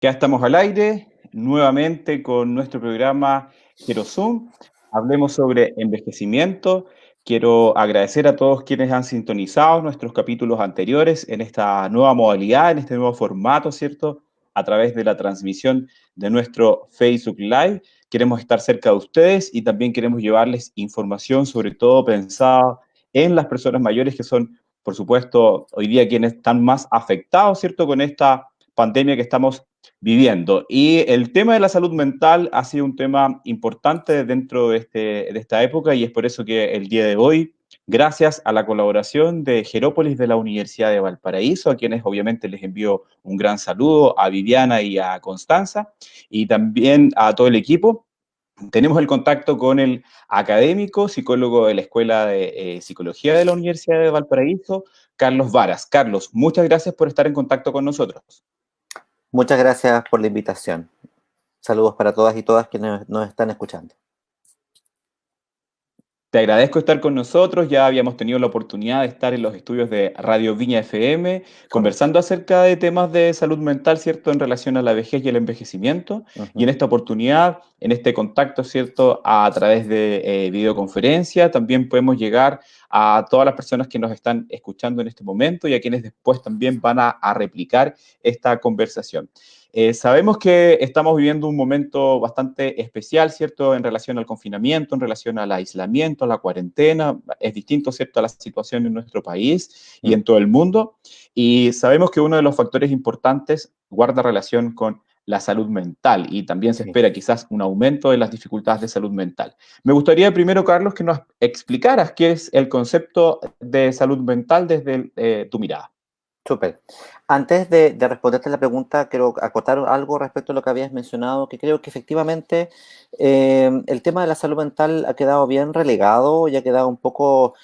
Ya estamos al aire nuevamente con nuestro programa Zoom. Hablemos sobre envejecimiento. Quiero agradecer a todos quienes han sintonizado nuestros capítulos anteriores en esta nueva modalidad, en este nuevo formato, ¿cierto? A través de la transmisión de nuestro Facebook Live. Queremos estar cerca de ustedes y también queremos llevarles información, sobre todo pensada en las personas mayores que son, por supuesto, hoy día quienes están más afectados, ¿cierto? Con esta pandemia que estamos viviendo. Y el tema de la salud mental ha sido un tema importante dentro de esta época y es por eso que el día de hoy, gracias a la colaboración de Jerópolis de la Universidad de Valparaíso, a quienes obviamente les envío un gran saludo, a Viviana y a Constanza, y también a todo el equipo. Tenemos el contacto con el académico, psicólogo de la Escuela de Psicología de la Universidad de Valparaíso, Carlos Varas. Carlos, muchas gracias por estar en contacto con nosotros. Muchas gracias por la invitación. Saludos para todas y todas quienes nos están escuchando. Te agradezco estar con nosotros. Ya habíamos tenido la oportunidad de estar en los estudios de Radio Viña FM, Correcto. conversando acerca de temas de salud mental, ¿cierto?, en relación a la vejez y el envejecimiento. Y en Ujú. esta oportunidad, en este contacto, ¿cierto?, a través de videoconferencia, también podemos llegar a todas las personas que nos están escuchando en este momento y a quienes después también van a replicar esta conversación. Sabemos que estamos viviendo un momento bastante especial, ¿cierto?, en relación al confinamiento, en relación al aislamiento, a la cuarentena. Es distinto, ¿cierto?, a la situación en nuestro país y en todo el mundo. Y sabemos que uno de los factores importantes guarda relación con la salud mental y también se Sí. espera quizás un aumento de las dificultades de salud mental. Me gustaría primero, Carlos, que nos explicaras qué es el concepto de salud mental desde tu mirada. Súper. Antes de responderte la pregunta, quiero acotar algo respecto a lo que habías mencionado, que creo que efectivamente el tema de la salud mental ha quedado bien relegado y ha quedado un poco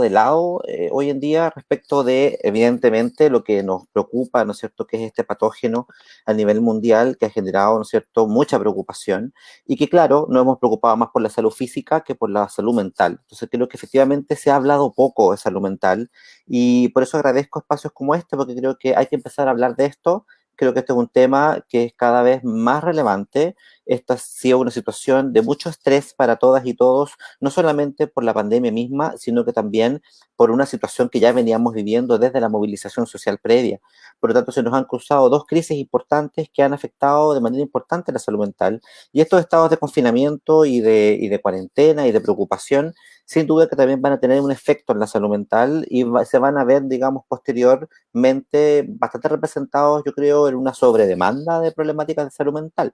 de lado hoy en día respecto de, evidentemente, lo que nos preocupa, ¿no es cierto?, que es este patógeno a nivel mundial que ha generado, ¿no es cierto?, mucha preocupación y que, claro, nos hemos preocupado más por la salud física que por la salud mental. Entonces, creo que efectivamente se ha hablado poco de salud mental y por eso agradezco espacios como este, porque creo que hay que empezar a hablar de esto. Creo que este es un tema que es cada vez más relevante. Esta ha sido una situación de mucho estrés para todas y todos, no solamente por la pandemia misma, sino que también por una situación que ya veníamos viviendo desde la movilización social previa. Por lo tanto, se nos han cruzado dos crisis importantes que han afectado de manera importante la salud mental. Y estos estados de confinamiento y de cuarentena y de preocupación sin duda que también van a tener un efecto en la salud mental y se van a ver, digamos, posteriormente bastante representados, yo creo, en una sobredemanda de problemáticas de salud mental.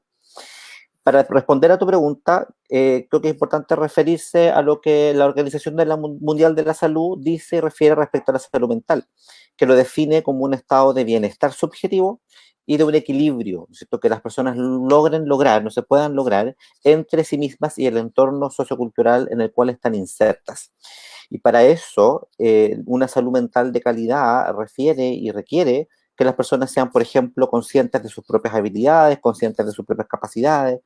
Para responder a tu pregunta, creo que es importante referirse a lo que la Organización Mundial de la Salud dice y refiere respecto a la salud mental, que lo define como un estado de bienestar subjetivo y de un equilibrio, ¿cierto?, que las personas logren lograr, no se puedan lograr entre sí mismas y el entorno sociocultural en el cual están insertas. Y para eso, una salud mental de calidad refiere y requiere que las personas sean, por ejemplo, conscientes de sus propias habilidades, conscientes de sus propias capacidades,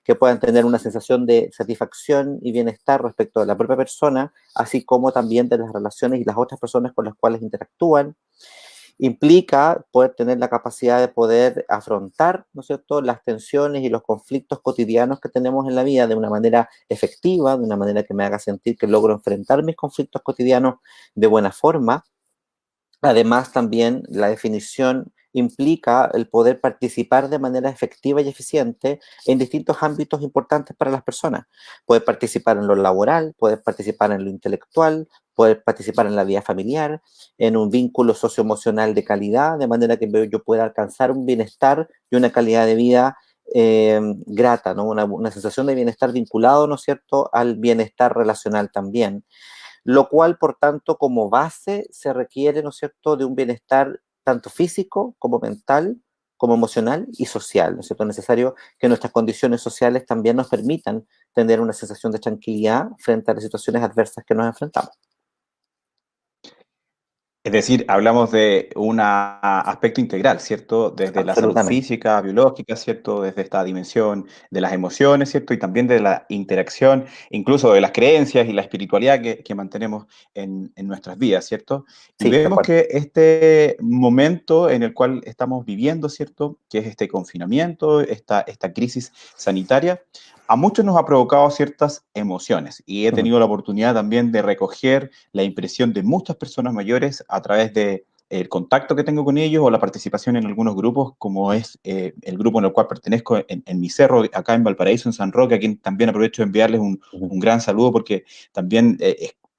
que puedan tener una sensación de satisfacción y bienestar respecto de la propia persona, así como también de las relaciones y las otras personas con las cuales interactúan. Implica poder tener la capacidad de poder afrontar, ¿no es cierto?, las tensiones y los conflictos cotidianos que tenemos en la vida de una manera efectiva, de una manera que me haga sentir que logro enfrentar mis conflictos cotidianos de buena forma. Además, también la definición implica el poder participar de manera efectiva y eficiente en distintos ámbitos importantes para las personas. Poder participar en lo laboral, poder participar en lo intelectual, poder participar en la vida familiar, en un vínculo socioemocional de calidad, de manera que yo pueda alcanzar un bienestar y una calidad de vida grata, ¿no? Una sensación de bienestar vinculado, ¿no es cierto?, al bienestar relacional también, lo cual, por tanto, como base se requiere, ¿no es cierto?, de un bienestar tanto físico como mental, como emocional y social, ¿no es cierto? Es necesario que nuestras condiciones sociales también nos permitan tener una sensación de tranquilidad frente a las situaciones adversas que nos enfrentamos. Es decir, hablamos de un aspecto integral, ¿cierto? Desde la salud Absolutamente. física, biológica, ¿cierto? Desde esta dimensión de las emociones, ¿cierto? Y también de la interacción, incluso de las creencias y la espiritualidad que mantenemos en nuestras vidas, ¿cierto? Y Sí, de vemos acuerdo. que este momento en el cual estamos viviendo, ¿cierto? Que es este confinamiento, esta crisis sanitaria, a muchos nos ha provocado ciertas emociones y he Ujú, tenido la oportunidad también de recoger la impresión de muchas personas mayores a través de el contacto que tengo con ellos o la participación en algunos grupos, como es el grupo en el cual pertenezco en mi cerro, acá en Valparaíso, en San Roque, a quien también aprovecho de enviarles ujú, un gran saludo porque también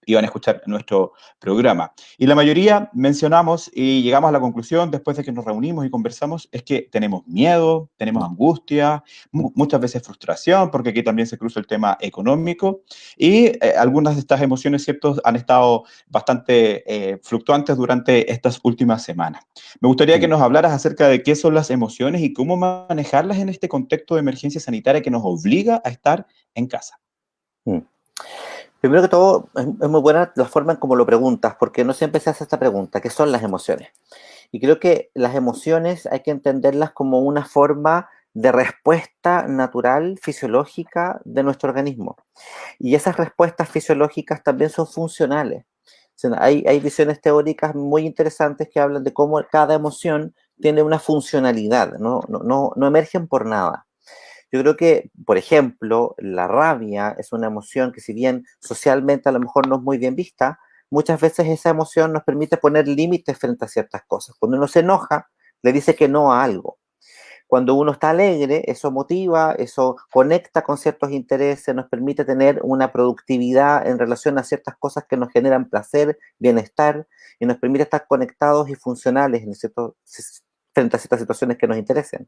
iban a escuchar nuestro programa. Y la mayoría mencionamos y llegamos a la conclusión, después de que nos reunimos y conversamos, es que tenemos miedo, tenemos angustia, ujú, muchas veces frustración, porque aquí también se cruza el tema económico, y algunas de estas emociones, ¿cierto?, han estado bastante fluctuantes durante estas últimas semanas. Me gustaría que ujú, nos hablaras acerca de qué son las emociones y cómo manejarlas en este contexto de emergencia sanitaria que nos obliga a estar en casa. ujú. Primero que todo, es muy buena la forma en cómo lo preguntas, porque no siempre se hace esta pregunta, ¿qué son las emociones? Y creo que las emociones hay que entenderlas como una forma de respuesta natural, fisiológica de nuestro organismo. Y esas respuestas fisiológicas también son funcionales. O sea, hay visiones teóricas muy interesantes que hablan de cómo cada emoción tiene una funcionalidad, no emergen por nada. Yo creo que, por ejemplo, la rabia es una emoción que si bien socialmente a lo mejor no es muy bien vista, muchas veces esa emoción nos permite poner límites frente a ciertas cosas. Cuando uno se enoja, le dice que no a algo. Cuando uno está alegre, eso motiva, eso conecta con ciertos intereses, nos permite tener una productividad en relación a ciertas cosas que nos generan placer, bienestar, y nos permite estar conectados y funcionales frente a ciertas situaciones que nos interesen.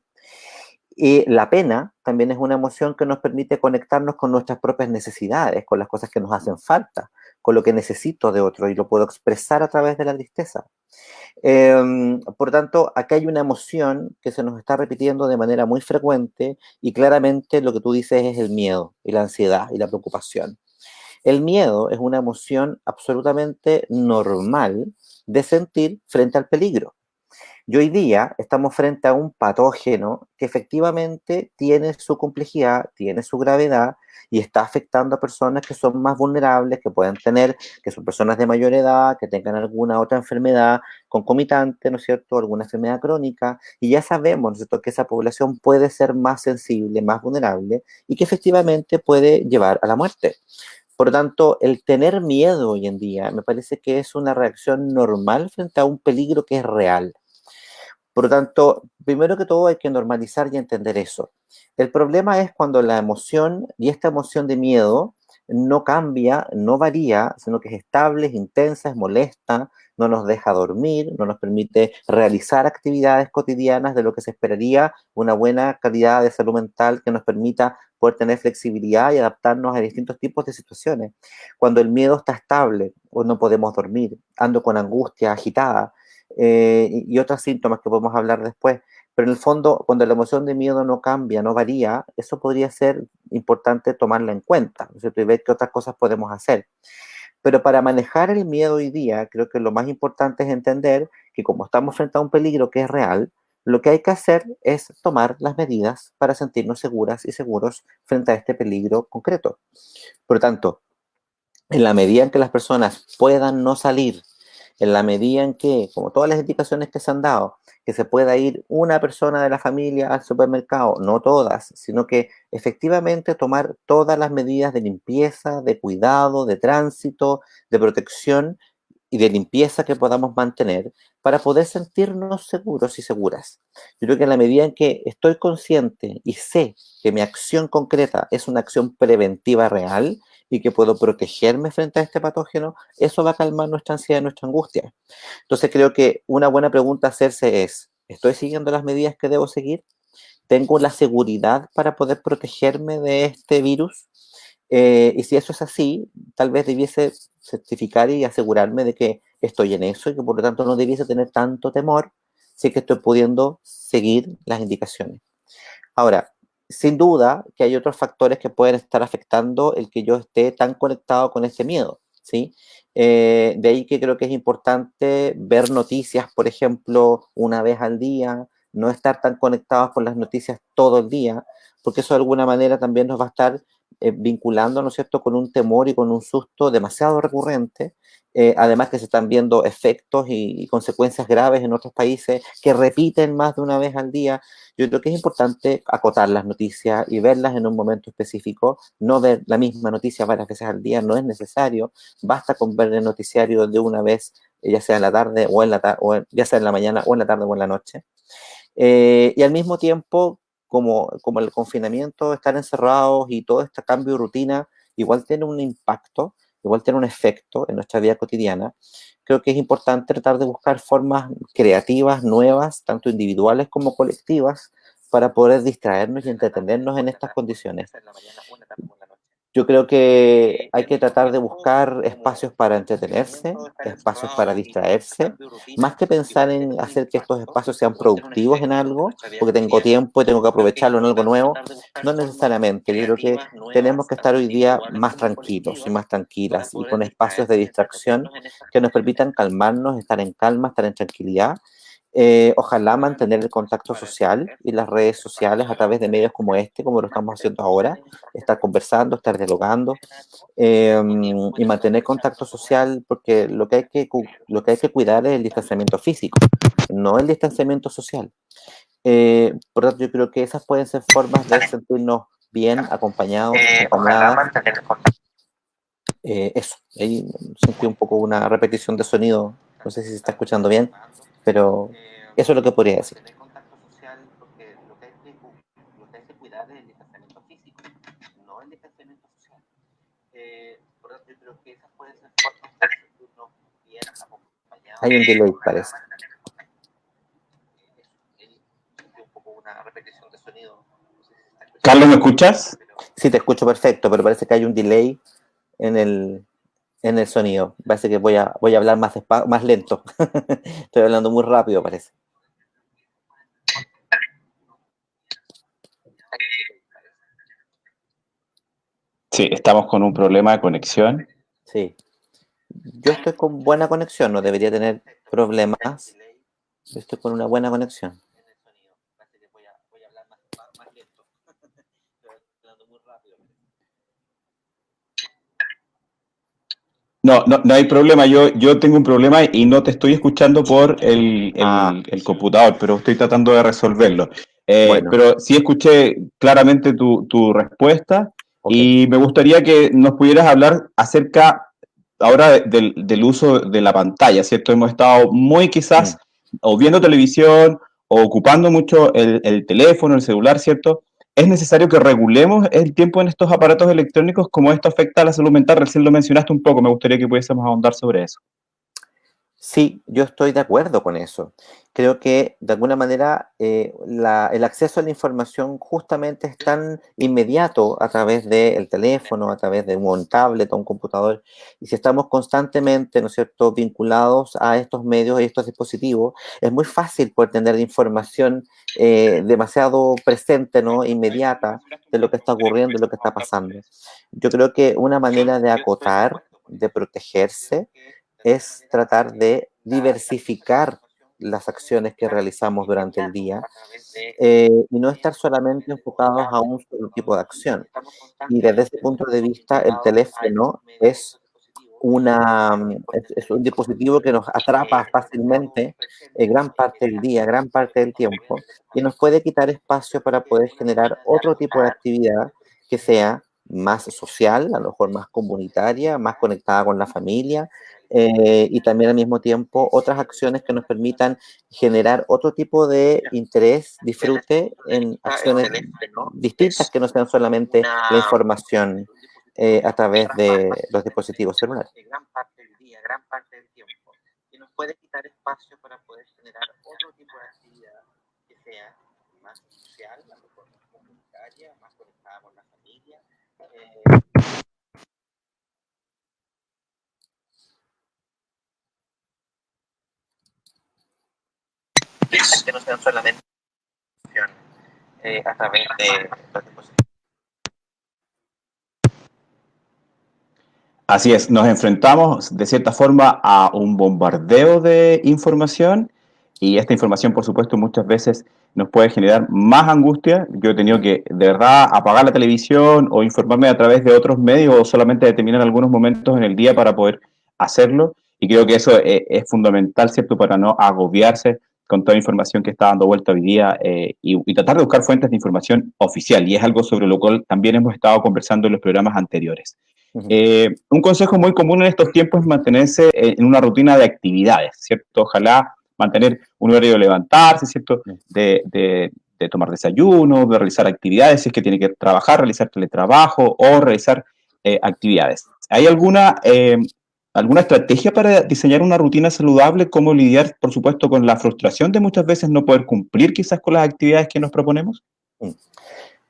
Y la pena también es una emoción que nos permite conectarnos con nuestras propias necesidades, con las cosas que nos hacen falta, con lo que necesito de otro y lo puedo expresar a través de la tristeza. Por tanto, acá hay una emoción que se nos está repitiendo de manera muy frecuente y claramente lo que tú dices es el miedo y la ansiedad y la preocupación. El miedo es una emoción absolutamente normal de sentir frente al peligro. Y hoy día estamos frente a un patógeno que efectivamente tiene su complejidad, tiene su gravedad y está afectando a personas que son más vulnerables, que pueden tener, que son personas de mayor edad, que tengan alguna otra enfermedad concomitante, ¿no es cierto?, alguna enfermedad crónica, y ya sabemos, ¿no es cierto?, que esa población puede ser más sensible, más vulnerable y que efectivamente puede llevar a la muerte. Por lo tanto, el tener miedo hoy en día me parece que es una reacción normal frente a un peligro que es real. Por lo tanto, primero que todo hay que normalizar y entender eso. El problema es cuando la emoción y esta emoción de miedo no cambia, no varía, sino que es estable, es intensa, es molesta, no nos deja dormir, no nos permite realizar actividades cotidianas de lo que se esperaría una buena calidad de salud mental que nos permita poder tener flexibilidad y adaptarnos a distintos tipos de situaciones. Cuando el miedo está estable, o no podemos dormir, ando con angustia, agitada, y otros síntomas que podemos hablar después. Pero en el fondo, cuando la emoción de miedo no cambia, no varía, eso podría ser importante tomarla en cuenta, ¿no es cierto? Y ver qué otras cosas podemos hacer. Pero para manejar el miedo hoy día, creo que lo más importante es entender que como estamos frente a un peligro que es real, lo que hay que hacer es tomar las medidas para sentirnos seguras y seguros frente a este peligro concreto. Por lo tanto, en la medida en que las personas puedan no salir, en la medida en que, como todas las indicaciones que se han dado, que se pueda ir una persona de la familia al supermercado, no todas, sino que efectivamente tomar todas las medidas de limpieza, de cuidado, de tránsito, de protección y de limpieza que podamos mantener para poder sentirnos seguros y seguras. Yo creo que en la medida en que estoy consciente y sé que mi acción concreta es una acción preventiva real y que puedo protegerme frente a este patógeno, eso va a calmar nuestra ansiedad y nuestra angustia. Entonces creo que una buena pregunta a hacerse es, ¿estoy siguiendo las medidas que debo seguir? ¿Tengo la seguridad para poder protegerme de este virus? Y si eso es así, tal vez debiese certificar y asegurarme de que estoy en eso y que por lo tanto no debiese tener tanto temor si es que estoy pudiendo seguir las indicaciones. Ahora, sin duda que hay otros factores que pueden estar afectando el que yo esté tan conectado con ese miedo, ¿sí? De ahí que creo que es importante ver noticias, por ejemplo, una vez al día, no estar tan conectados con las noticias todo el día, porque eso de alguna manera también nos va a estar vinculando, ¿no es cierto?, con un temor y con un susto demasiado recurrente. Además que se están viendo efectos y consecuencias graves en otros países que repiten más de una vez al día. Yo creo que es importante acotar las noticias y verlas en un momento específico, no ver la misma noticia varias veces al día, no es necesario, basta con ver el noticiario de una vez, ya sea en la tarde o en la ya sea en la mañana o en la tarde o en la noche. Y al mismo tiempo, como el confinamiento, estar encerrados y todo este cambio de rutina, igual tiene un impacto, igual tiene un efecto en nuestra vida cotidiana. Creo que es importante tratar de buscar formas creativas, nuevas, tanto individuales como colectivas, para poder distraernos y entretenernos en estas condiciones. Yo creo que hay que tratar de buscar espacios para entretenerse, espacios para distraerse, más que pensar en hacer que estos espacios sean productivos en algo, porque tengo tiempo y tengo que aprovecharlo en algo nuevo. No necesariamente. Yo creo que tenemos que estar hoy día más tranquilos y más tranquilas y con espacios de distracción que nos permitan calmarnos, estar en calma, estar en tranquilidad. Ojalá mantener el contacto social y las redes sociales a través de medios como este, como lo estamos haciendo ahora, estar conversando, estar dialogando y mantener contacto social, porque lo que hay que cuidar es el distanciamiento físico, no el distanciamiento social. Por lo tanto, yo creo que esas pueden ser formas de sentirnos bien, acompañados, acompañadas. Eso, ahí sentí un poco una repetición de sonido, no sé si se está escuchando bien, pero eso es lo que podría decir. Hay un delay, parece. Carlos, ¿me escuchas? Sí, te escucho perfecto, pero parece que hay un delay en el sonido. Parece que voy a hablar más lento. Estoy hablando muy rápido, parece. Sí, estamos con un problema de conexión. Sí. Yo estoy con buena conexión, no debería tener problemas. Yo estoy con una buena conexión. No, no, no hay problema. Yo tengo un problema y no te estoy escuchando por el computador, pero estoy tratando de resolverlo. Bueno, Pero sí escuché claramente tu respuesta ok. y me gustaría que nos pudieras hablar acerca ahora del uso de la pantalla, ¿cierto? Hemos estado muy Mm. quizás o viendo televisión o ocupando mucho el teléfono, el celular, ¿cierto? ¿Es necesario que regulemos el tiempo en estos aparatos electrónicos? ¿Cómo esto afecta a la salud mental? Recién lo mencionaste un poco, me gustaría que pudiésemos ahondar sobre eso. Sí, yo estoy de acuerdo con eso. Creo que de alguna manera el acceso a la información justamente es tan inmediato a través del teléfono, a través de un tablet o un computador. Y si estamos constantemente, ¿no es cierto?, vinculados a estos medios y estos dispositivos, es muy fácil poder tener información demasiado presente, ¿no?, inmediata de lo que está ocurriendo, de lo que está pasando. Yo creo que una manera de acotar, de protegerse, es tratar de diversificar las acciones que realizamos durante el día y no estar solamente enfocados a un solo tipo de acción. Y desde ese punto de vista, el teléfono es un dispositivo que nos atrapa fácilmente gran parte del día, gran parte del tiempo, y nos puede quitar espacio para poder generar otro tipo de actividad que sea más social, a lo mejor más comunitaria, más conectada con la familia, y también al mismo tiempo otras acciones que nos permitan generar otro tipo de interés, disfrute en acciones distintas que no sean solamente la información a través de los dispositivos celulares. Que no sean solamente a través de los dispositivos. Así es, nos enfrentamos de cierta forma a un bombardeo de información y esta información, por supuesto, muchas veces nos puede generar más angustia. Yo he tenido que, de verdad, apagar la televisión o informarme a través de otros medios o solamente determinar algunos momentos en el día para poder hacerlo. Y creo que eso es fundamental, ¿cierto?, para no agobiarse con toda la información que está dando vuelta hoy día y tratar de buscar fuentes de información oficial. Y es algo sobre lo cual también hemos estado conversando en los programas anteriores. Ujú. Un consejo muy común en estos tiempos es mantenerse en una rutina de actividades, ¿cierto? Ojalá mantener un horario de levantarse, ¿cierto? De tomar desayuno, de realizar actividades, si es que tiene que trabajar, realizar teletrabajo o realizar actividades. ¿Hay alguna estrategia para diseñar una rutina saludable? ¿Cómo lidiar, por supuesto, con la frustración de muchas veces no poder cumplir quizás con las actividades que nos proponemos? Mm.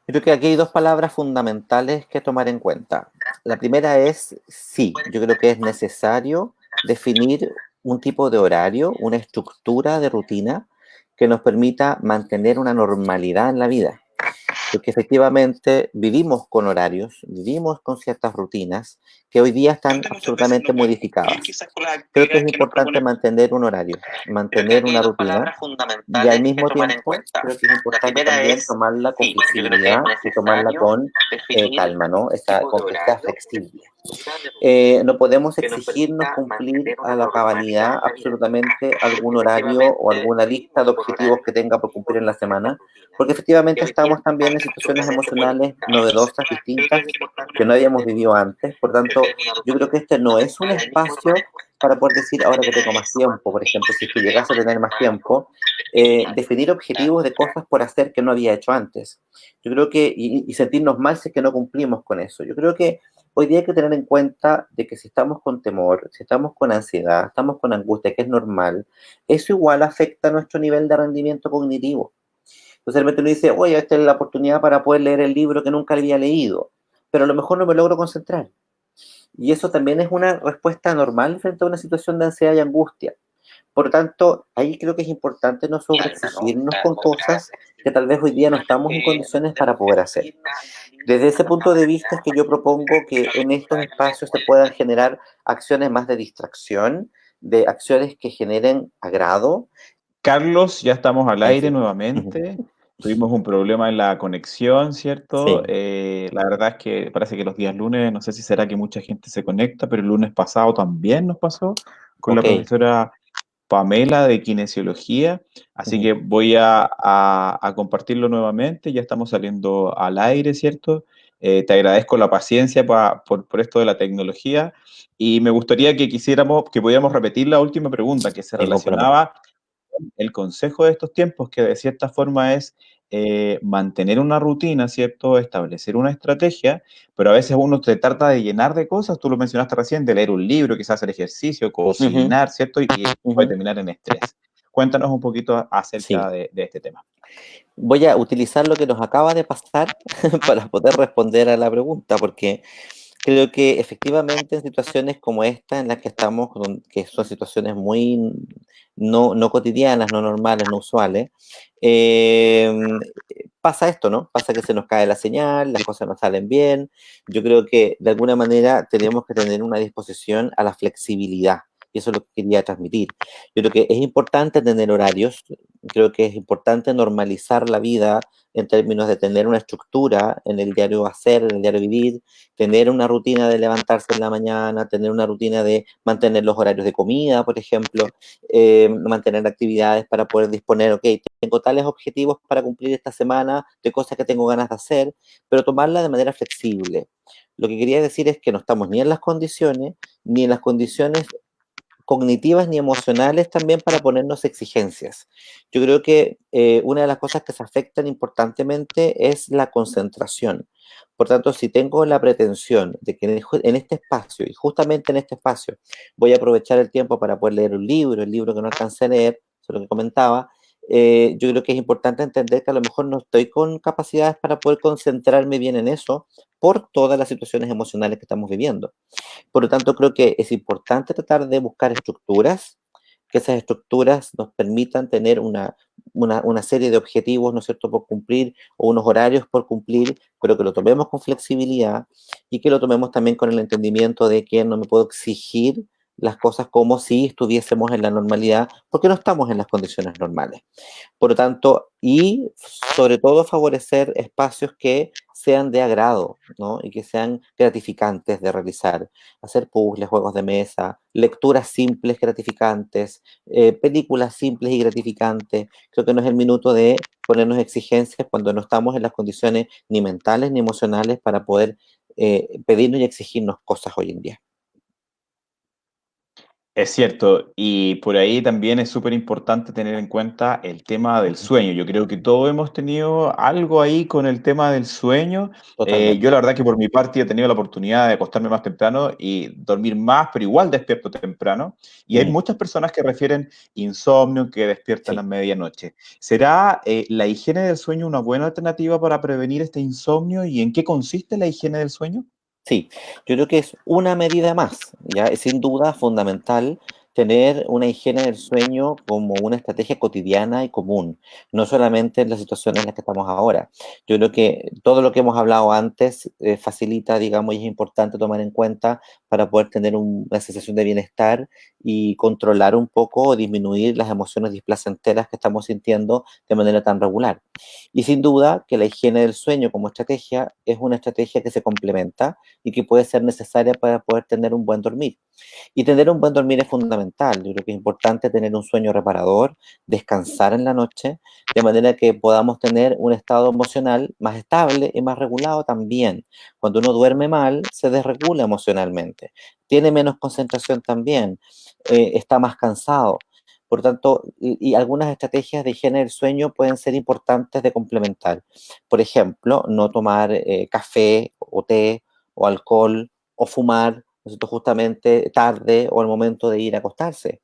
Creo que aquí hay dos palabras fundamentales que tomar en cuenta. La primera es sí, yo creo que es necesario definir un tipo de horario, una estructura de rutina que nos permita mantener una normalidad en la vida. Porque efectivamente vivimos con horarios, vivimos con ciertas rutinas que hoy día están absolutamente modificadas. Creo que es importante mantener un horario, mantener una rutina y al mismo tiempo creo que es importante también tomarla con flexibilidad y tomarla con calma, ¿no? Con que sea flexible. No podemos exigirnos cumplir a la cabalidad absolutamente algún horario o alguna lista de objetivos que tenga por cumplir en la semana, porque efectivamente estamos también en situaciones emocionales novedosas, distintas, que no habíamos vivido antes. Por tanto, yo creo que este no es un espacio para poder decir, ahora que tengo más tiempo, por ejemplo, si es que llegase a tener más tiempo, definir objetivos de cosas por hacer que no había hecho antes. Yo creo que, y sentirnos mal si es que no cumplimos con eso. Yo creo que hoy día hay que tener en cuenta de que si estamos con temor, si estamos con ansiedad, estamos con angustia, que es normal, eso igual afecta nuestro nivel de rendimiento cognitivo. Entonces, de repente uno dice, oye, esta es la oportunidad para poder leer el libro que nunca había leído, pero a lo mejor no me logro concentrar. Y eso también es una respuesta normal frente a una situación de ansiedad y angustia. Por lo tanto, ahí creo que es importante no sobreexigirnos con cosas que tal vez hoy día no estamos en condiciones para poder hacer. Desde ese punto de vista es que yo propongo que en estos espacios se puedan generar acciones más de distracción, de acciones que generen agrado. Carlos, ya estamos al En aire fin. Ujú. nuevamente. Tuvimos un problema en la conexión, ¿cierto? Sí, La verdad es que parece que los días lunes, no sé si será que mucha gente se conecta, pero el lunes pasado también nos pasó con la ok. profesora Pamela de Kinesiología. Así Ujú. que voy a compartirlo nuevamente. Ya estamos saliendo al aire, ¿cierto? Te agradezco la paciencia por esto de la tecnología y me gustaría que que pudiéramos repetir la última pregunta que se Ningún problema. relacionaba el consejo de estos tiempos, que de cierta forma es mantener una rutina, ¿cierto? Establecer una estrategia, pero a veces uno se trata de llenar de cosas, tú lo mencionaste recién, de leer un libro, quizás hacer ejercicio, Ujú, cocinar, ¿cierto? Y puede ujú. terminar en estrés. Cuéntanos un poquito Sí. acerca de este tema. Voy a utilizar lo que nos acaba de pasar para poder responder a la pregunta, porque creo que efectivamente en situaciones como esta, en las que estamos, que son situaciones muy no cotidianas, no normales, no usuales, eh, pasa esto, ¿no? Pasa que se nos cae la señal, las cosas no salen bien. Yo creo que de alguna manera tenemos que tener una disposición a la flexibilidad. Y eso es lo que quería transmitir. Yo creo que es importante tener horarios, creo que es importante normalizar la vida en términos de tener una estructura en el diario hacer, en el diario vivir, tener una rutina de levantarse en la mañana, tener una rutina de mantener los horarios de comida, por ejemplo, mantener actividades para poder disponer, ok, tengo tales objetivos para cumplir esta semana, de cosas que tengo ganas de hacer, pero tomarla de manera flexible. Lo que quería decir es que no estamos ni en las condiciones, ni en las condiciones cognitivas ni emocionales también para ponernos exigencias. Yo creo que una de las cosas que se afectan importantemente es la concentración. Por tanto, si tengo la pretensión de que en este espacio, y justamente en este espacio, voy a aprovechar el tiempo para poder leer un libro, el libro que no alcancé a leer, eso es lo que comentaba, yo creo que es importante entender que a lo mejor no estoy con capacidades para poder concentrarme bien en eso por todas las situaciones emocionales que estamos viviendo. Por lo tanto, creo que es importante tratar de buscar estructuras, que esas estructuras nos permitan tener una serie de objetivos, ¿no es cierto?, por cumplir o unos horarios por cumplir, pero que lo tomemos con flexibilidad y que lo tomemos también con el entendimiento de que no me puedo exigir las cosas como si estuviésemos en la normalidad, porque no estamos en las condiciones normales. Por lo tanto, y sobre todo favorecer espacios que sean de agrado, ¿no? Y que sean gratificantes de realizar. Hacer puzzles, juegos de mesa, lecturas simples, gratificantes, películas simples y gratificantes. Creo que no es el minuto de ponernos exigencias cuando no estamos en las condiciones ni mentales ni emocionales para poder pedirnos y exigirnos cosas hoy en día. Es cierto, y por ahí también es súper importante tener en cuenta el tema del sueño. Yo creo que todos hemos tenido algo ahí con el tema del sueño. Totalmente. Yo la verdad que por mi parte he tenido la oportunidad de acostarme más temprano y dormir más, pero igual despierto temprano. Y hay Mm, muchas personas que refieren insomnio, que despiertan a sí. medianoche. ¿Será la higiene del sueño una buena alternativa para prevenir este insomnio y en qué consiste la higiene del sueño? Sí, yo creo que es una medida más, ya es sin duda fundamental tener una higiene del sueño como una estrategia cotidiana y común, no solamente en las situaciones en las que estamos ahora. Yo creo que todo lo que hemos hablado antes facilita, digamos, y es importante tomar en cuenta para poder tener una sensación de bienestar y controlar un poco o disminuir las emociones displacenteras que estamos sintiendo de manera tan regular. Y sin duda que la higiene del sueño como estrategia es una estrategia que se complementa y que puede ser necesaria para poder tener un buen dormir. Y tener un buen dormir es fundamental. Yo creo que es importante tener un sueño reparador, descansar en la noche, de manera que podamos tener un estado emocional más estable y más regulado también. Cuando uno duerme mal, se desregula emocionalmente, tiene menos concentración también, está más cansado. Por tanto, y algunas estrategias de higiene del sueño pueden ser importantes de complementar. Por ejemplo, no tomar café o té o alcohol o fumar, ¿no es cierto?, justamente tarde o al momento de ir a acostarse.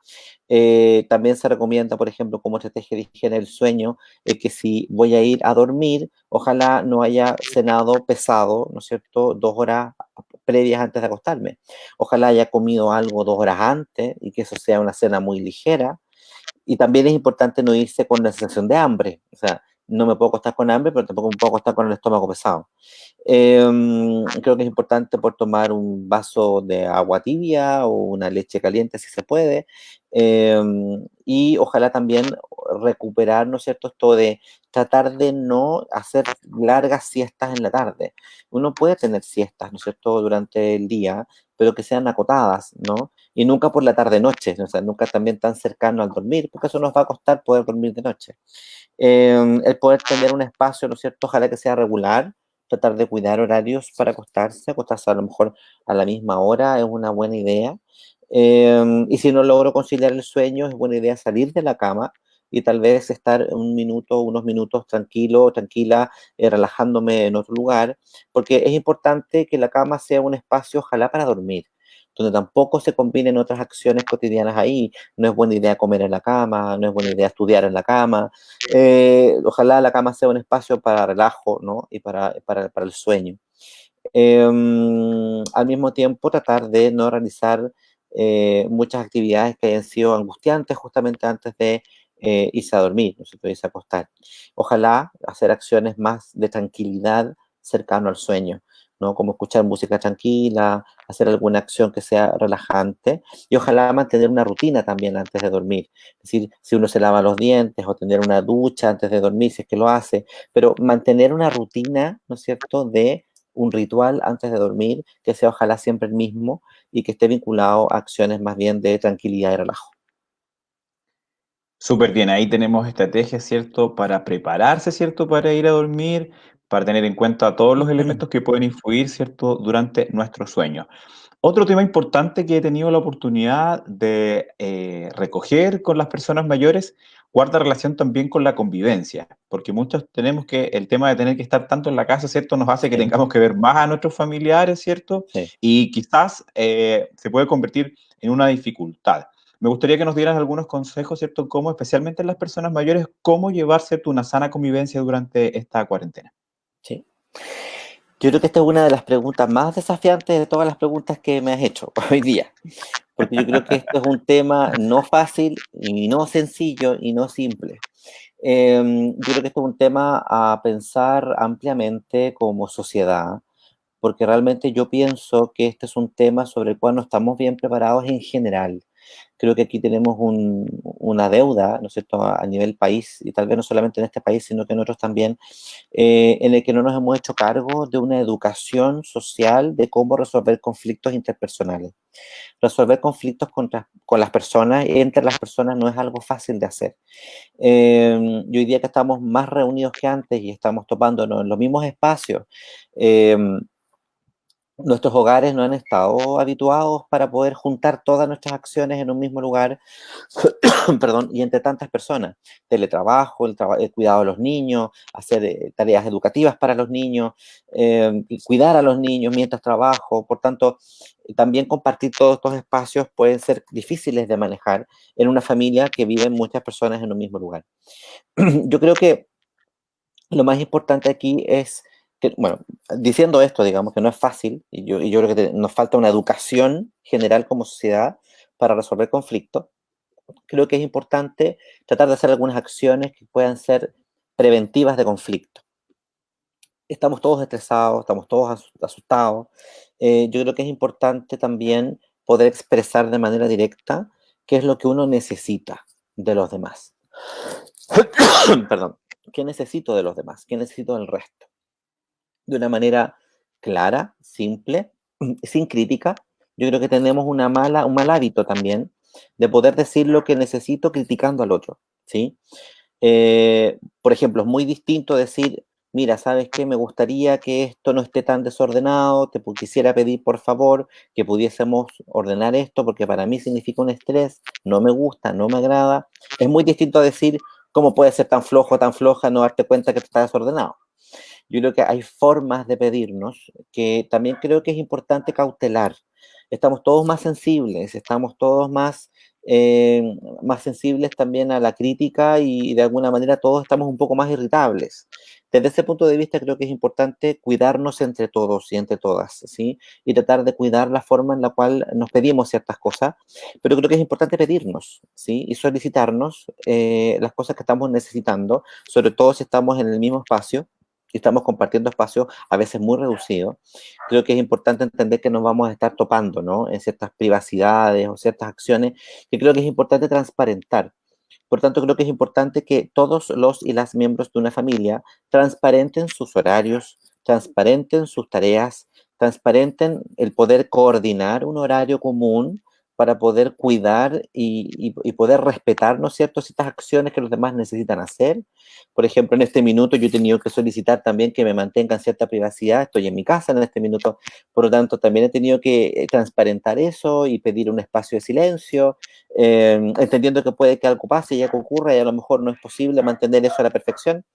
También se recomienda, por ejemplo, como estrategia de higiene del sueño, que si voy a ir a dormir, ojalá no haya cenado pesado, ¿no es cierto?, 2 horas previas antes de acostarme. Ojalá haya comido algo 2 horas antes y que eso sea una cena muy ligera. Y también es importante no irse con la sensación de hambre. O sea, no me puedo acostar con hambre, pero tampoco me puedo acostar con el estómago pesado. Creo que es importante por tomar un vaso de agua tibia o una leche caliente si se puede. Y ojalá también recuperar, ¿no es cierto?, esto de tratar de no hacer largas siestas en la tarde. Uno puede tener siestas, ¿no es cierto?, durante el día, pero que sean acotadas, ¿no? Y nunca por la tarde-noche, o sea, nunca también tan cercano al dormir, porque eso nos va a costar poder dormir de noche. El poder tener un espacio, ¿no es cierto? Ojalá que sea regular, tratar de cuidar horarios para acostarse a lo mejor a la misma hora es una buena idea. Y si no logro conciliar el sueño, es buena idea salir de la cama y tal vez estar un minuto, unos minutos tranquilo, tranquila, relajándome en otro lugar, porque es importante que la cama sea un espacio, ojalá, para dormir, donde tampoco se combinen otras acciones cotidianas ahí. No es buena idea comer en la cama, no es buena idea estudiar en la cama. Ojalá la cama sea un espacio para relajo, ¿no? Y para el sueño. Al mismo tiempo, tratar de no realizar muchas actividades que hayan sido angustiantes justamente antes de irse a dormir, ¿no es cierto?, irse a acostar. Ojalá hacer acciones más de tranquilidad cercano al sueño, ¿no? Como escuchar música tranquila, hacer alguna acción que sea relajante y ojalá mantener una rutina también antes de dormir. Es decir, si uno se lava los dientes o tener una ducha antes de dormir, si es que lo hace, pero mantener una rutina, ¿no es cierto?, de un ritual antes de dormir, que sea ojalá siempre el mismo y que esté vinculado a acciones más bien de tranquilidad y relajo. Súper bien, ahí tenemos estrategias, ¿cierto? Para prepararse, ¿cierto? Para ir a dormir, para tener en cuenta todos los elementos que pueden influir, ¿cierto? Durante nuestro sueño. Otro tema importante que he tenido la oportunidad de recoger con las personas mayores guarda relación también con la convivencia, porque muchos tenemos que el tema de tener que estar tanto en la casa, ¿cierto? Nos hace que Sí, tengamos que ver más a nuestros familiares, ¿cierto? sí. Y quizás se puede convertir en una dificultad. Me gustaría que nos dieras algunos consejos, ¿cierto? Cómo, especialmente en las personas mayores, cómo llevarse una sana convivencia durante esta cuarentena. Sí. Yo creo que esta es una de las preguntas más desafiantes de todas las preguntas que me has hecho hoy día, porque yo creo que esto es un tema no fácil y no sencillo y no simple. Yo creo que esto es un tema a pensar ampliamente como sociedad, porque realmente yo pienso que este es un tema sobre el cual no estamos bien preparados en general. Creo que aquí tenemos una deuda, ¿no es cierto?, a nivel país, y tal vez no solamente en este país, sino que en otros también, en el que no nos hemos hecho cargo de una educación social de cómo resolver conflictos interpersonales. Resolver conflictos con las personas, entre las personas, no es algo fácil de hacer. Y hoy día que estamos más reunidos que antes y estamos topándonos en los mismos espacios, eh, nuestros hogares no han estado habituados para poder juntar todas nuestras acciones en un mismo lugar, perdón, y entre tantas personas. Teletrabajo, el cuidado de los niños, hacer tareas educativas para los niños, y cuidar a los niños mientras trabajo. Por tanto, también compartir todos estos espacios pueden ser difíciles de manejar en una familia que viven muchas personas en un mismo lugar. Yo creo que lo más importante aquí es que, bueno, diciendo esto, digamos que no es fácil, y yo creo que nos falta una educación general como sociedad para resolver conflictos. Creo que es importante tratar de hacer algunas acciones que puedan ser preventivas de conflicto. Estamos todos estresados, estamos todos asustados. Yo creo que es importante también poder expresar de manera directa qué es lo que uno necesita de los demás. Perdón, ¿qué necesito de los demás? ¿Qué necesito del resto? De una manera clara, simple, sin crítica. Yo creo que tenemos un mal hábito también de poder decir lo que necesito criticando al otro, ¿sí? Por ejemplo, es muy distinto decir, mira, ¿sabes qué? Me gustaría que esto no esté tan desordenado, quisiera pedir por favor que pudiésemos ordenar esto porque para mí significa un estrés, no me gusta, no me agrada. Es muy distinto a decir, ¿cómo puede ser tan flojo, tan floja, no darte cuenta que está desordenado? Yo creo que hay formas de pedirnos que también creo que es importante cautelar. Estamos todos más sensibles, estamos todos más sensibles también a la crítica y de alguna manera todos estamos un poco más irritables. Desde ese punto de vista creo que es importante cuidarnos entre todos y entre todas, ¿sí? Y tratar de cuidar la forma en la cual nos pedimos ciertas cosas, pero creo que es importante pedirnos, ¿sí? Y solicitarnos las cosas que estamos necesitando, sobre todo si estamos en el mismo espacio y estamos compartiendo espacios a veces muy reducidos. Creo que es importante entender que nos vamos a estar topando, ¿no?, en ciertas privacidades o ciertas acciones que creo que es importante transparentar. Por tanto, creo que es importante que todos los y las miembros de una familia transparenten sus horarios, transparenten sus tareas, transparenten el poder coordinar un horario común para poder cuidar y poder respetar, ¿no es cierto?, ciertas acciones que los demás necesitan hacer. Por ejemplo, en este minuto yo he tenido que solicitar también que me mantengan cierta privacidad. Estoy en mi casa en este minuto, por lo tanto, también he tenido que transparentar eso y pedir un espacio de silencio, entendiendo que puede que algo pase y algo ocurra y a lo mejor no es posible mantener eso a la perfección.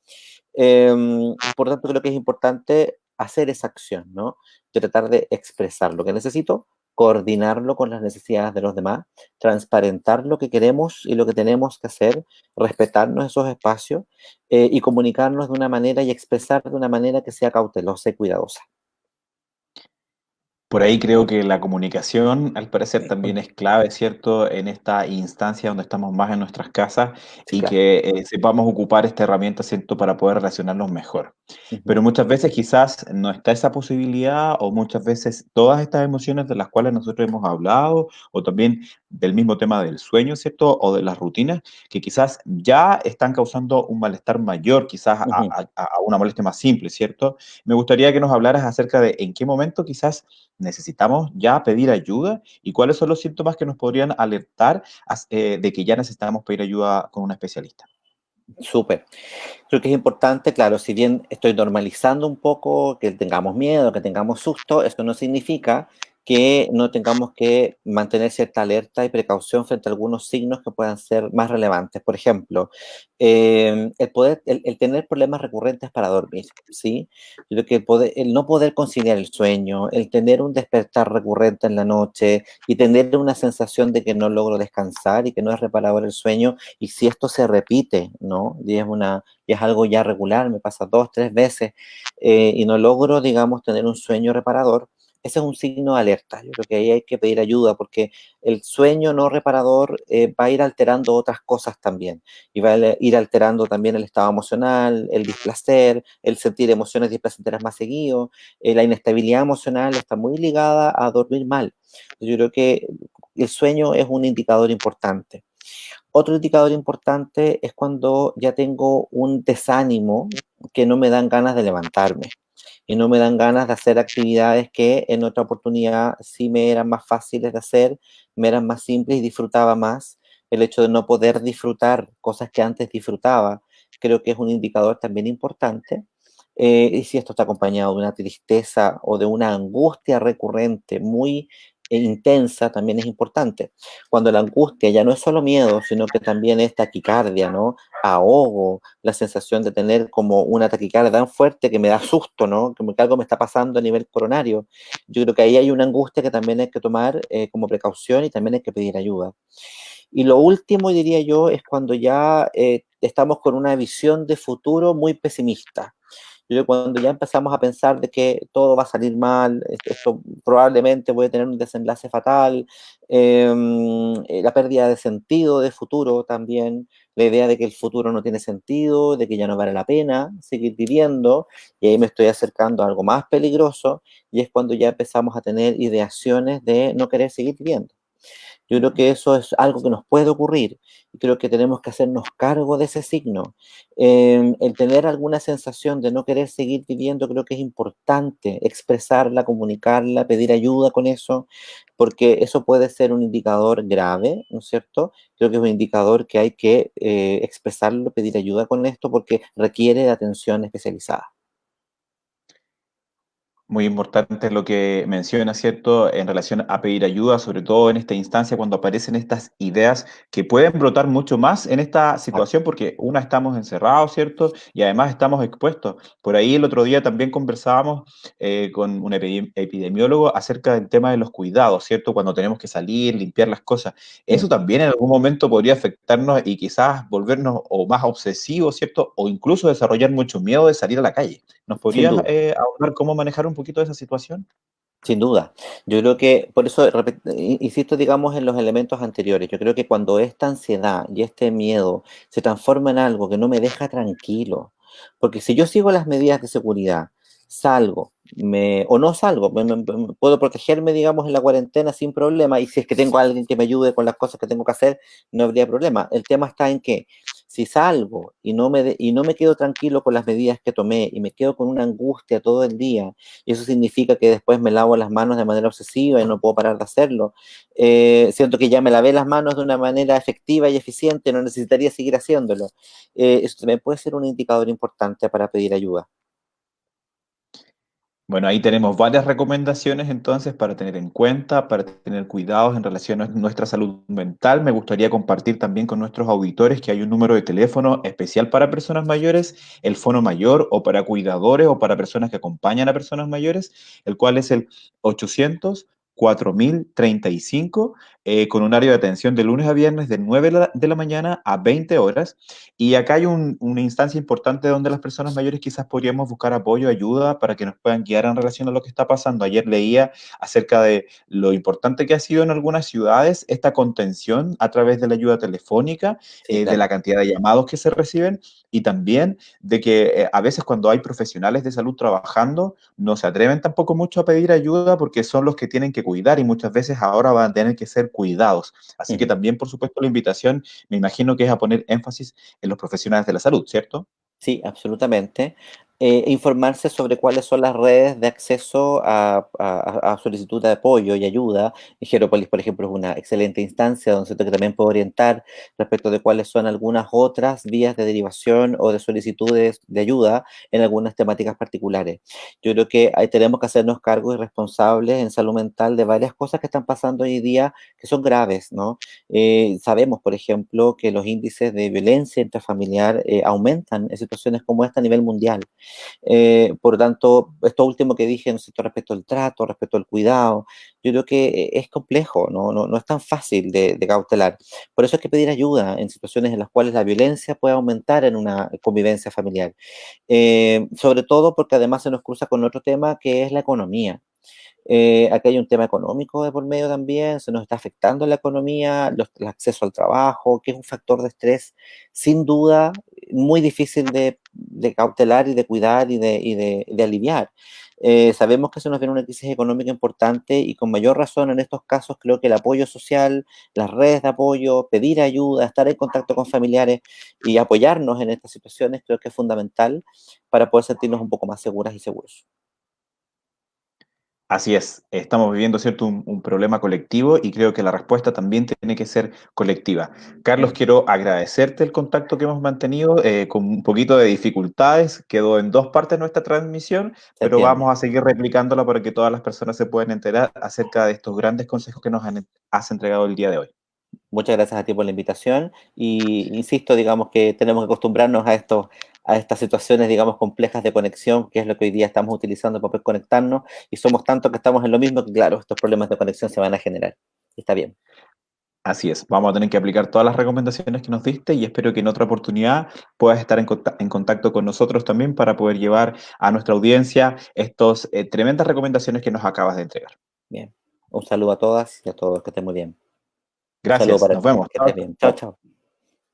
Eh, por tanto, creo que es importante hacer esa acción, ¿no? De tratar de expresar lo que necesito, coordinarlo con las necesidades de los demás, transparentar lo que queremos y lo que tenemos que hacer, respetarnos esos espacios y comunicarnos de una manera y expresar de una manera que sea cautelosa y cuidadosa. Por ahí creo que la comunicación, al parecer, también es clave, ¿cierto? En esta instancia donde estamos más en nuestras casas Sí, y claro. que sepamos ocupar esta herramienta, ¿cierto? Para poder relacionarnos mejor. Pero Ujú, muchas veces quizás no está esa posibilidad o muchas veces todas estas emociones de las cuales nosotros hemos hablado o también del mismo tema del sueño, ¿cierto? O de las rutinas, que quizás ya están causando un malestar mayor, quizás ujú. a una molestia más simple, ¿cierto? Me gustaría que nos hablaras acerca de en qué momento quizás necesitamos ya pedir ayuda y cuáles son los síntomas que nos podrían alertar de que ya necesitamos pedir ayuda con un especialista. Súper. Creo que es importante, claro, si bien estoy normalizando un poco que tengamos miedo, que tengamos susto, esto no significa que no tengamos que mantener cierta alerta y precaución frente a algunos signos que puedan ser más relevantes. Por ejemplo, el tener problemas recurrentes para dormir, ¿sí? Yo creo que el no poder conciliar el sueño, el tener un despertar recurrente en la noche y tener una sensación de que no logro descansar y que no es reparador el sueño, y si esto se repite, ¿no? Y es algo ya regular, me pasa dos, tres veces y no logro, digamos, tener un sueño reparador, ese es un signo de alerta. Yo creo que ahí hay que pedir ayuda porque el sueño no reparador va a ir alterando otras cosas también y va a ir alterando también el estado emocional, el displacer, el sentir emociones displacenteras más seguido, la inestabilidad emocional está muy ligada a dormir mal. Yo creo que el sueño es un indicador importante. Otro indicador importante es cuando ya tengo un desánimo que no me dan ganas de levantarme y no me dan ganas de hacer actividades que en otra oportunidad sí me eran más fáciles de hacer, me eran más simples y disfrutaba más. El hecho de no poder disfrutar cosas que antes disfrutaba, creo que es un indicador también importante. Y si esto está acompañado de una tristeza o de una angustia recurrente muy intensa, también es importante. Cuando la angustia ya no es solo miedo, sino que también es taquicardia, ¿no? Ahogo, la sensación de tener como una taquicardia tan fuerte que me da susto, ¿no? Como que algo me está pasando a nivel coronario. Yo creo que ahí hay una angustia que también hay que tomar como precaución y también hay que pedir ayuda. Y lo último, diría yo, es cuando ya estamos con una visión de futuro muy pesimista. Yo creo que cuando ya empezamos a pensar de que todo va a salir mal, esto probablemente voy a tener un desenlace fatal, la pérdida de sentido de futuro también, la idea de que el futuro no tiene sentido, de que ya no vale la pena seguir viviendo, y ahí me estoy acercando a algo más peligroso, y es cuando ya empezamos a tener ideaciones de no querer seguir viviendo. Yo creo que eso es algo que nos puede ocurrir y creo que tenemos que hacernos cargo de ese signo. El tener alguna sensación de no querer seguir viviendo, creo que es importante expresarla, comunicarla, pedir ayuda con eso, porque eso puede ser un indicador grave, ¿no es cierto? Creo que es un indicador que hay que expresarlo, pedir ayuda con esto, porque requiere de atención especializada. Muy importante lo que menciona, ¿cierto? En relación a pedir ayuda, sobre todo en esta instancia, cuando aparecen estas ideas que pueden brotar mucho más en esta situación, porque una, estamos encerrados, ¿cierto? Y además estamos expuestos. Por ahí el otro día también conversábamos con un epidemiólogo acerca del tema de los cuidados, ¿cierto? Cuando tenemos que salir, limpiar las cosas. Eso Mm, también en algún momento podría afectarnos y quizás volvernos o más obsesivos, ¿cierto? O incluso desarrollar mucho miedo de salir a la calle. ¿Nos sin podrías duda. ahondar cómo manejar un poquito esa situación? Sin duda. Yo creo que, por eso, insisto, digamos, en los elementos anteriores. Yo creo que cuando esta ansiedad y este miedo se transforma en algo que no me deja tranquilo, porque si yo sigo las medidas de seguridad, salgo, o no salgo, puedo protegerme, digamos, en la cuarentena sin problema, y si es que tengo a alguien que me ayude con las cosas que tengo que hacer, no habría problema. El tema está en que si salgo y no me quedo tranquilo con las medidas que tomé y me quedo con una angustia todo el día, y eso significa que después me lavo las manos de manera obsesiva y no puedo parar de hacerlo. Siento que ya me lavé las manos de una manera efectiva y eficiente, no necesitaría seguir haciéndolo. Eso también puede ser un indicador importante para pedir ayuda. Bueno, ahí tenemos varias recomendaciones entonces para tener en cuenta, para tener cuidados en relación a nuestra salud mental. Me gustaría compartir también con nuestros auditores que hay un número de teléfono especial para personas mayores, el Fono Mayor, o para cuidadores o para personas que acompañan a personas mayores, el cual es el 800 4035, con un horario de atención de lunes a viernes de 9 de la mañana a 20 horas. Y acá hay una instancia importante donde las personas mayores quizás podríamos buscar apoyo, ayuda para que nos puedan guiar en relación a lo que está pasando. Ayer leía acerca de lo importante que ha sido en algunas ciudades esta contención a través de la ayuda telefónica, Sí, de claro. la cantidad de llamados que se reciben y también de que a veces cuando hay profesionales de salud trabajando no se atreven tampoco mucho a pedir ayuda porque son los que tienen que cuidar y muchas veces ahora van a tener que ser cuidados. Así que Ujú. también, por supuesto, la invitación me imagino que es a poner énfasis en los profesionales de la salud, ¿cierto? Sí, absolutamente. Informarse sobre cuáles son las redes de acceso a solicitud de apoyo y ayuda. Geropolis, por ejemplo, es una excelente instancia donde siento que también puede orientar respecto de cuáles son algunas otras vías de derivación o de solicitudes de ayuda en algunas temáticas particulares. Yo creo que ahí tenemos que hacernos cargos y responsables en salud mental de varias cosas que están pasando hoy día que son graves, ¿no? Sabemos, por ejemplo, que los índices de violencia intrafamiliar aumentan en situaciones como esta a nivel mundial. Por lo tanto, esto último que dije, ¿no es cierto?, respecto al trato, respecto al cuidado, yo creo que es complejo, no es tan fácil de cautelar. Por eso hay que pedir ayuda en situaciones en las cuales la violencia puede aumentar en una convivencia familiar. Sobre todo porque además se nos cruza con otro tema que es la economía. Aquí hay un tema económico de por medio también, se nos está afectando la economía, el acceso al trabajo, que es un factor de estrés sin duda muy difícil de cautelar y de cuidar y de aliviar. Sabemos que se nos viene una crisis económica importante y con mayor razón en estos casos creo que el apoyo social, las redes de apoyo, pedir ayuda, estar en contacto con familiares y apoyarnos en estas situaciones creo que es fundamental para poder sentirnos un poco más seguras y seguros. Así es, estamos viviendo, ¿cierto?, un problema colectivo y creo que la respuesta también tiene que ser colectiva. Carlos, Mm, quiero agradecerte el contacto que hemos mantenido con un poquito de dificultades. Quedó en dos partes nuestra transmisión, se pero entiende. vamos a seguir replicándola para que todas las personas se puedan enterar acerca de estos grandes consejos que has entregado el día de hoy. Muchas gracias a ti por la invitación y insisto, digamos que tenemos que acostumbrarnos a estas situaciones, digamos, complejas de conexión, que es lo que hoy día estamos utilizando para poder conectarnos y somos tantos que estamos en lo mismo que, claro, estos problemas de conexión se van a generar. Está bien. Así es, vamos a tener que aplicar todas las recomendaciones que nos diste y espero que en otra oportunidad puedas estar en contacto con nosotros también para poder llevar a nuestra audiencia estos tremendas recomendaciones que nos acabas de entregar. Bien. Un saludo a todas y a todos, que estén muy bien. Un saludo Gracias, para nos ti, vemos. que Chao, estés bien. Chao, chao. chao.